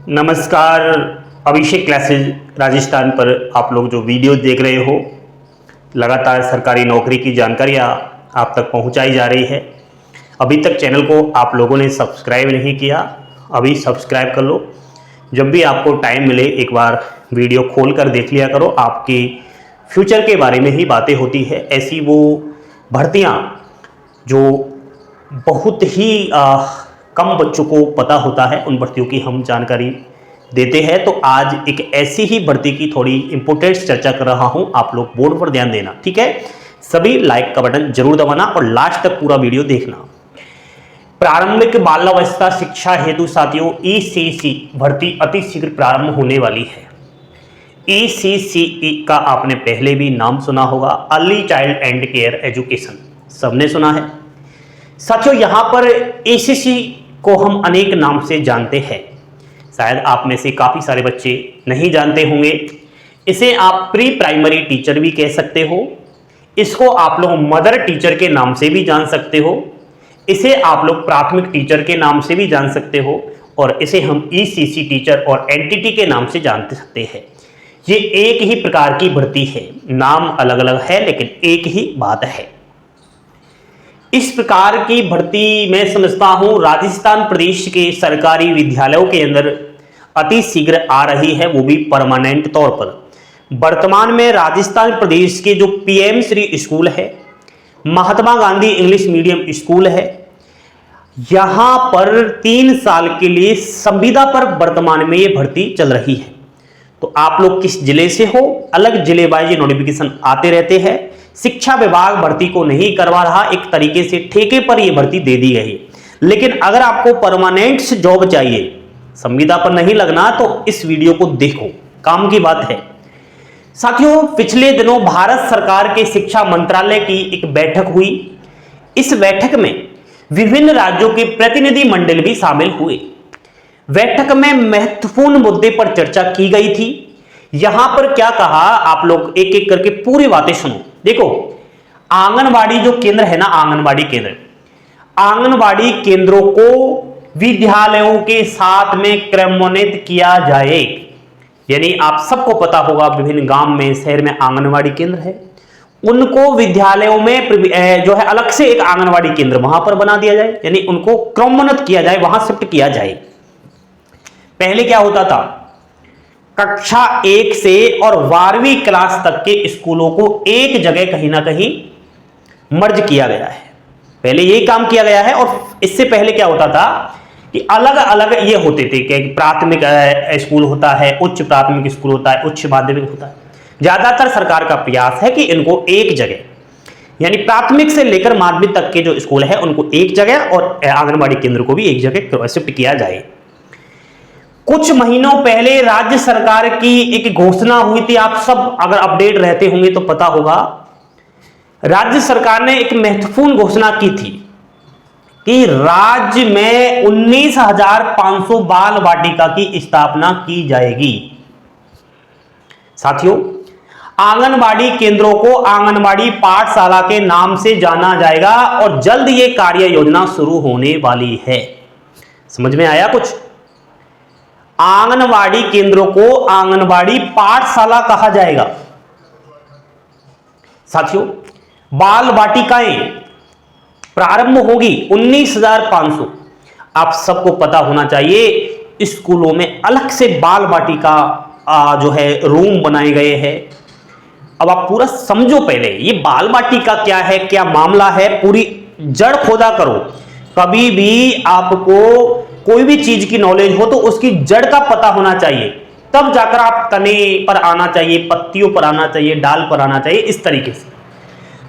नमस्कार। अभिषेक क्लासेज राजस्थान पर आप लोग जो वीडियो देख रहे हो, लगातार सरकारी नौकरी की जानकारियाँ आप तक पहुंचाई जा रही है। अभी तक चैनल को आप लोगों ने सब्सक्राइब नहीं किया, अभी सब्सक्राइब कर लो। जब भी आपको टाइम मिले एक बार वीडियो खोल कर देख लिया करो। आपके फ्यूचर के बारे में ही बातें होती है। ऐसी वो भर्तियाँ जो बहुत ही कम बच्चों को पता होता है, उन भर्तियों की हम जानकारी देते हैं। तो आज एक ऐसी ही भर्ती की थोड़ी इंपोर्टेंट चर्चा कर रहा हूं, आप लोग बोर्ड पर ध्यान देना, ठीक है। सभी लाइक का बटन जरूर दबाना और लास्ट तक पूरा वीडियो देखना। प्रारंभिक बाल्यावस्था शिक्षा हेतु साथियों ECC भर्ती अति शीघ्र प्रारंभ होने वाली है। ECCE का आपने पहले भी नाम सुना होगा, early child and care education, सबने सुना है साथियों। यहां पर ECC को हम अनेक नाम से जानते हैं, शायद आप में से काफी सारे बच्चे नहीं जानते होंगे। इसे आप प्री प्राइमरी टीचर भी कह सकते हो, इसको आप लोग मदर टीचर के नाम से भी जान सकते हो, इसे आप लोग प्राथमिक टीचर के नाम से भी जान सकते हो, और इसे हम ECC टीचर और एंटिटी के नाम से जान सकते हैं। ये एक ही प्रकार की भर्ती है, नाम अलग अलग है लेकिन एक ही बात है। इस प्रकार की भर्ती मैं समझता हूं राजस्थान प्रदेश के सरकारी विद्यालयों के अंदर अति शीघ्र आ रही है, वो भी परमानेंट तौर पर। वर्तमान में राजस्थान प्रदेश के जो PM श्री स्कूल है, Mahatma Gandhi English medium school है, यहां पर 3 साल के लिए संविदा पर वर्तमान में ये भर्ती चल रही है। तो आप लोग किस जिले से हो, अलग जिले वाइज नोटिफिकेशन आते रहते हैं। शिक्षा विभाग भर्ती को नहीं करवा रहा, एक तरीके से ठेके पर यह भर्ती दे दी गई है। लेकिन अगर आपको परमानेंट जॉब चाहिए, संविदा पर नहीं लगना, तो इस वीडियो को देखो, काम की बात है साथियों। पिछले दिनों भारत सरकार के शिक्षा मंत्रालय की एक बैठक हुई। इस बैठक में विभिन्न राज्यों के प्रतिनिधि मंडल भी शामिल हुए। बैठक में महत्वपूर्ण मुद्दे पर चर्चा की गई थी। यहां पर क्या कहा, आप लोग एक एक करके पूरी बातें सुनो। देखो, आंगनवाड़ी जो केंद्र है ना, आंगनवाड़ी केंद्रों को विद्यालयों के साथ में क्रमोन्नत किया जाए। यानी आप सबको पता होगा, विभिन्न गांव में, शहर में आंगनवाड़ी केंद्र है, उनको विद्यालयों में जो है अलग से एक आंगनवाड़ी केंद्र वहां पर बना दिया जाए, यानी उनको क्रमोन्नत किया जाए, वहां शिफ्ट किया जाए। पहले क्या होता था, कक्षा 1 से और 12वीं क्लास तक के स्कूलों को एक जगह कहीं ना कहीं मर्ज किया गया है। पहले यही काम किया गया है। और इससे पहले क्या होता था कि अलग अलग ये होते थे कि प्राथमिक स्कूल होता है, उच्च प्राथमिक स्कूल होता है, उच्च माध्यमिक होता है। ज्यादातर सरकार का प्रयास है कि इनको एक जगह, यानी प्राथमिक से लेकर माध्यमिक तक के जो स्कूल है उनको एक जगह, और आंगनबाड़ी केंद्र को भी एक जगह शिफ्ट किया जाए। कुछ महीनों पहले राज्य सरकार की एक घोषणा हुई थी, आप सब अगर अपडेट रहते होंगे तो पता होगा। राज्य सरकार ने एक महत्वपूर्ण घोषणा की थी कि राज्य में 19,500 बाल वाटिका की स्थापना की जाएगी। साथियों, आंगनवाड़ी केंद्रों को आंगनवाड़ी पाठशाला के नाम से जाना जाएगा और जल्द ये कार्य योजना शुरू होने वाली है। समझ में आया कुछ? आंगनवाड़ी केंद्रों को आंगनवाड़ी पाठशाला कहा जाएगा। साथियों, बाल वाटिकाएं प्रारंभ होगी 19,500। आप सबको पता होना चाहिए, स्कूलों में अलग से बाल वाटिका जो है रूम बनाए गए हैं। अब आप पूरा समझो, पहले ये बाल वाटिका क्या है, क्या मामला है, पूरी जड़ खोदा करो। कभी भी आपको कोई भी चीज की नॉलेज हो तो उसकी जड़ का पता होना चाहिए, तब जाकर आप तने पर आना चाहिए, पत्तियों पर आना चाहिए, डाल पर आना चाहिए, इस तरीके से।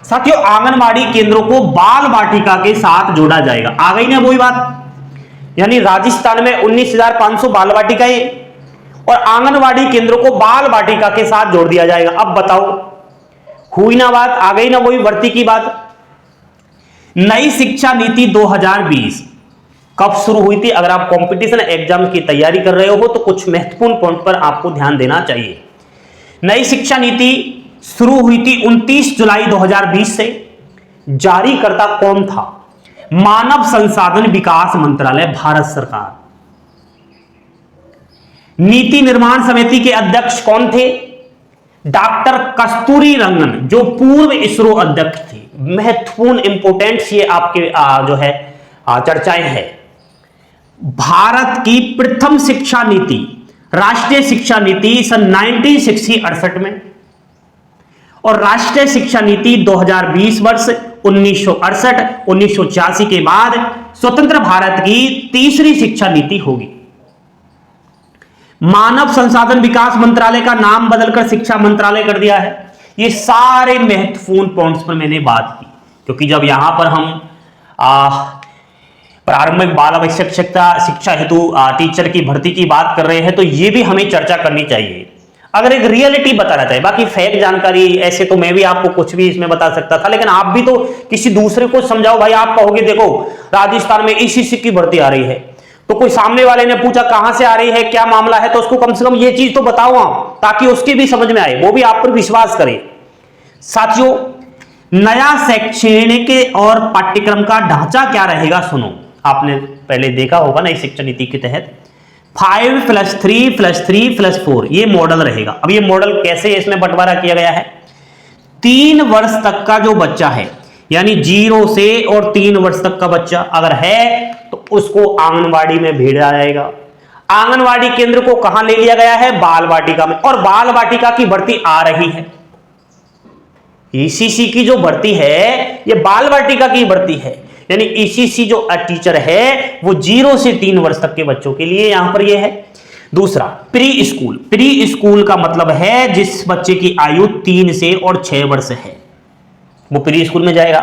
साथियों, आंगनवाड़ी केंद्रों को बाल वाटिका के साथ जोड़ा जाएगा। आ गई ना वही बात, यानी राजस्थान में 19,500 बाल वाटिकाएं और आंगनवाड़ी केंद्रों को बाल वाटिका के साथ जोड़ दिया जाएगा। अब बताओ, हुई ना बात, आ गई ना वही भर्ती की बात। नई शिक्षा नीति 2020 कब शुरू हुई थी? अगर आप कंपटीशन एग्जाम की तैयारी कर रहे हो तो कुछ महत्वपूर्ण पॉइंट पर आपको ध्यान देना चाहिए। नई शिक्षा नीति शुरू हुई थी 29 जुलाई 2020 से। जारीकर्ता कौन था? मानव संसाधन विकास मंत्रालय, भारत सरकार। नीति निर्माण समिति के अध्यक्ष कौन थे? डॉक्टर कस्तूरी रंगन, जो पूर्व इसरो अध्यक्ष थे। महत्वपूर्ण इंपोर्टेंस ये आपके जो है चर्चाएं है। भारत की प्रथम शिक्षा नीति, राष्ट्रीय शिक्षा नीति सन 1968 में, और राष्ट्रीय शिक्षा नीति 2020 वर्ष 1968-1986 के बाद स्वतंत्र भारत की तीसरी शिक्षा नीति होगी। मानव संसाधन विकास मंत्रालय का नाम बदलकर शिक्षा मंत्रालय कर दिया है। ये सारे महत्वपूर्ण पॉइंट्स पर मैंने बात की, क्योंकि जब यहां पर हम प्रारंभिक बाल आवश्यक शिक्षा हेतु टीचर की भर्ती की बात कर रहे हैं, तो ये भी हमें चर्चा करनी चाहिए। अगर एक रियलिटी बताना चाहिए, बाकी फेक जानकारी ऐसे तो मैं भी आपको कुछ भी इसमें बता सकता था, लेकिन आप भी तो किसी दूसरे को समझाओ। भाई आप कहोगे देखो राजस्थान में इसी की भर्ती आ रही है, तो कोई सामने वाले ने पूछा कहां से आ रही है, क्या मामला है, तो उसको कम से कम ये चीज तो बताओ आप, ताकि उसकी भी समझ में आए, वो भी आप पर विश्वास करे। साथियों, नया शैक्षणिक और पाठ्यक्रम का ढांचा क्या रहेगा सुनो। आपने पहले देखा होगा नई शिक्षा नीति के तहत 5+3+3+4 ये मॉडल रहेगा। अब ये मॉडल कैसे इसमें बंटवारा किया गया है? 3 वर्ष तक का जो बच्चा है, यानी 0 से और 3 वर्ष तक का बच्चा अगर है तो उसको आंगनवाड़ी में भेजा जाएगा। आंगनवाड़ी केंद्र को कहां ले लिया गया है? बाल वाटिका में। और बाल वाटिका की भर्ती आ रही है। ईसीसी की जो भर्ती है ये बाल वाटिका की भर्ती है, यानी ईसीसी जो टीचर है वो 0 से 3 वर्ष तक के बच्चों के लिए यहां पर ये है। दूसरा प्री स्कूल। प्री स्कूल का मतलब है जिस बच्चे की आयु 3 से और 6 वर्ष है, वो प्री स्कूल में जाएगा।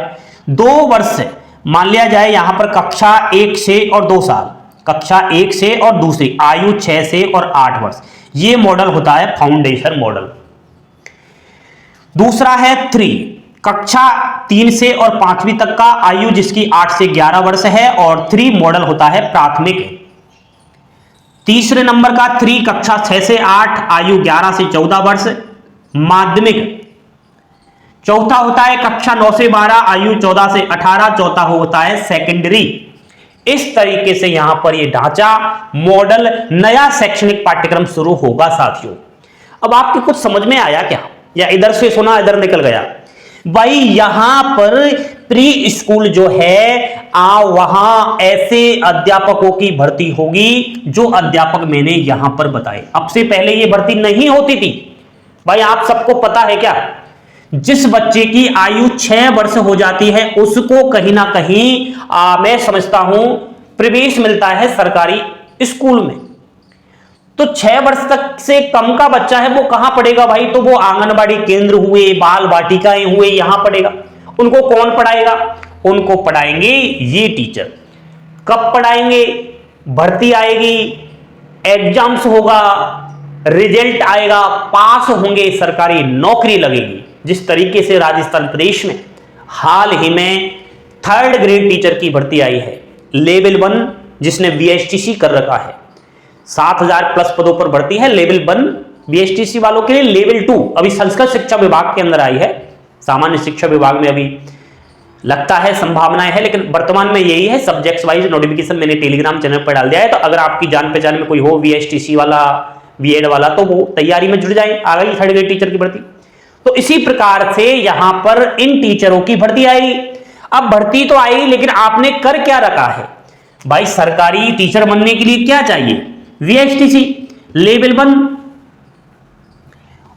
2 वर्ष मान लिया जाए यहां पर कक्षा 1 से और 2 साल, कक्षा 1 से और दूसरी आयु 6 से और 8 वर्ष, ये मॉडल होता है फाउंडेशन मॉडल। दूसरा है 3, कक्षा 3 से और 5वीं तक का, आयु जिसकी 8 से 11 वर्ष है, और 3 मॉडल होता है प्राथमिक। तीसरे नंबर का 3, कक्षा 6 से 8, आयु 11 से 14 वर्ष, माध्यमिक। चौथा होता है कक्षा 9 से 12, आयु 14 से 18, चौथा होता है सेकेंडरी। इस तरीके से यहां पर ये ढांचा मॉडल नया शैक्षणिक पाठ्यक्रम शुरू होगा। साथियों, अब आपको कुछ समझ में आया क्या, या इधर से सुना इधर निकल गया? भाई यहां पर प्री स्कूल जो है वहां ऐसे अध्यापकों की भर्ती होगी जो अध्यापक मैंने यहां पर बताए। अब से पहले ये भर्ती नहीं होती थी। भाई आप सबको पता है क्या, जिस बच्चे की आयु 6 वर्ष हो जाती है उसको कहीं ना कहीं मैं समझता हूं प्रवेश मिलता है सरकारी स्कूल में। तो 6 वर्ष तक से कम का बच्चा है वो कहां पढ़ेगा भाई? तो वो आंगनबाड़ी केंद्र हुए, बाल वाटिकाएं हुए, यहां पढ़ेगा। उनको कौन पढ़ाएगा? उनको पढ़ाएंगे ये टीचर। कब पढ़ाएंगे? भर्ती आएगी, एग्जाम्स होगा, रिजल्ट आएगा, पास होंगे, सरकारी नौकरी लगेगी। जिस तरीके से राजस्थान प्रदेश में हाल ही में 3rd ग्रेड टीचर की भर्ती आई है, लेवल 1 जिसने VSTC कर रखा है, 7000 प्लस पदों पर भर्ती है लेवल 1 VSTC वालों के लिए। लेवल 2 अभी संस्कृत शिक्षा विभाग के अंदर आई है, सामान्य शिक्षा विभाग में अभी लगता है संभावनाएं है, लेकिन वर्तमान में यही है। सब्जेक्ट्स वाइज नोटिफिकेशन मैंने टेलीग्राम चैनल पर डाल दिया है, तो अगर आपकी जान पहचान में कोई हो VSTC वाला, VED वाला, तो वो तैयारी में जुड़ जाए, आ गई 3rd ग्रेड टीचर की भर्ती। तो इसी प्रकार से यहां पर इन टीचरों की भर्ती आई। अब भर्ती तो आई, लेकिन आपने कर क्या रखा है भाई? सरकारी टीचर बनने के लिए क्या चाहिए? VSTC लेवल 1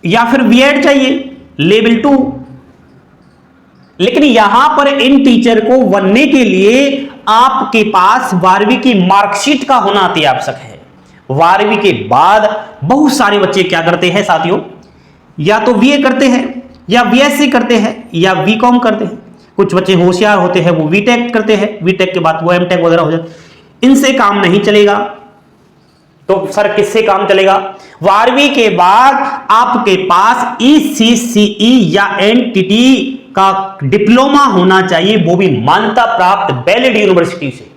या फिर VED चाहिए लेवल 2। लेकिन यहां पर इन टीचर को बनने के लिए आपके पास 12वीं की मार्कशीट का होना अति आवश्यक है। 12वीं के बाद बहुत सारे बच्चे क्या करते हैं साथियों? या तो BA करते हैं, या BSc करते हैं, या BCom करते हैं। कुछ बच्चे होशियार होते हैं वो BTech करते हैं, BTech के बाद वो MTech वगैरह हो जाए। इनसे काम नहीं चलेगा, तो सर किससे काम चलेगा? 12वीं के बाद आपके पास ECCE या NTT का डिप्लोमा होना चाहिए, वो भी मान्यता प्राप्त वैलिड यूनिवर्सिटी से।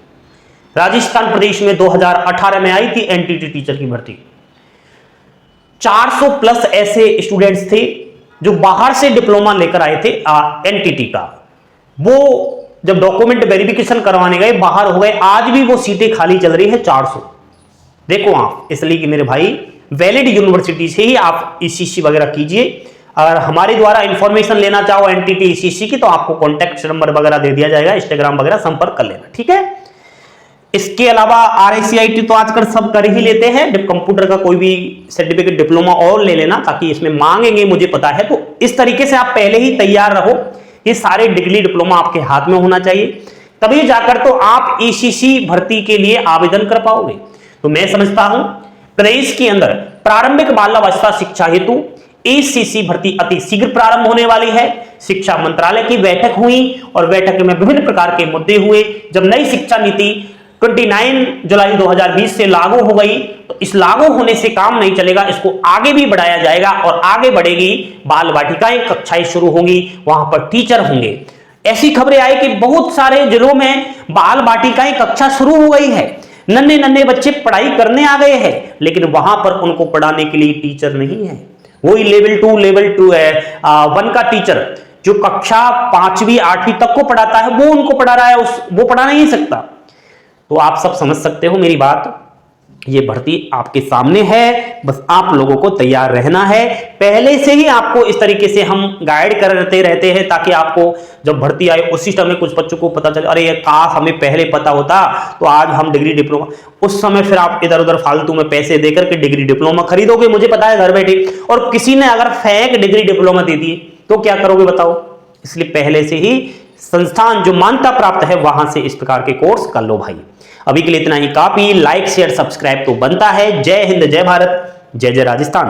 राजस्थान प्रदेश में 2018 में आई थी NTT टीचर की भर्ती। 400 प्लस ऐसे स्टूडेंट्स थे जो बाहर से डिप्लोमा लेकर आए थे NTT का। वो जब डॉक्यूमेंट वेरिफिकेशन करवाने गए बाहर हो गए, आज भी वो सीटें खाली चल रही है 400। देखो आप, इसलिए कि मेरे भाई वैलिड यूनिवर्सिटी से ही आप ईसीसी वगैरह कीजिए। अगर हमारे द्वारा इंफॉर्मेशन लेना चाहो एनटीटी ईसीसी की तो आपको कॉन्टैक्ट नंबर वगैरह दे दिया जाएगा, इंस्टाग्राम वगैरह संपर्क कर लेना, ठीक है। इसके अलावा आरआईसीआईटी तो आजकल सब कर ही लेते हैं, जब कंप्यूटर का कोई भी सर्टिफिकेट डिप्लोमा और ले लेना, ताकि इसमें मांगेंगे मुझे पता है। तो इस तरीके से आप पहले ही तैयार रहो, ये सारे डिग्री डिप्लोमा आपके हाथ में होना चाहिए, तभी जाकर तो आप ईसीसी भर्ती के लिए आवेदन कर पाओगे। तो मैं समझता हूं प्रदेश के अंदर प्रारंभिक बाल्यावस्था शिक्षा हेतु ईसीसी भर्ती अति शीघ्र प्रारंभ होने वाली है। शिक्षा मंत्रालय की बैठक हुई और बैठक में विभिन्न प्रकार के मुद्दे हुए। जब नई शिक्षा नीति 29 जुलाई 2020 से लागू हो गई तो इस लागू होने से काम नहीं चलेगा, इसको आगे भी बढ़ाया जाएगा और आगे बढ़ेगी। बाल वाटिकाएं कक्षाएं शुरू होंगी, वहां पर टीचर होंगे। ऐसी खबरें आई कि बहुत सारे जिलों में बाल वाटिकाएं कक्षा शुरू हो गई है, नन्हे नन्हे बच्चे पढ़ाई करने आ गए हैं, लेकिन वहां पर उनको पढ़ाने के लिए टीचर नहीं है। वही लेवल 2 है 1 का टीचर जो कक्षा 5वीं 8वीं तक को पढ़ाता है, वो उनको पढ़ा रहा है, वो पढ़ा नहीं सकता। तो आप सब समझ सकते हो मेरी बात, ये भर्ती आपके सामने है, बस आप लोगों को तैयार रहना है। पहले से ही आपको इस तरीके से हम गाइड करते रहते हैं, ताकि आपको जब भर्ती आए उसी समय कुछ बच्चों को पता चले, अरे ये काश हमें पहले पता होता तो आज हम डिग्री डिप्लोमा, उस समय फिर आप इधर उधर फालतू में पैसे देकर के डिग्री डिप्लोमा खरीदोगे, मुझे पता है घर बैठे। और किसी ने अगर फेक डिग्री डिप्लोमा दे दी तो क्या करोगे बताओ। इसलिए पहले से ही संस्थान जो मान्यता प्राप्त है वहां से इस प्रकार के कोर्स कर लो भाई। अभी के लिए इतना ही काफी। लाइक शेयर सब्सक्राइब तो बनता है। जय हिंद, जय भारत, जय जय राजस्थान।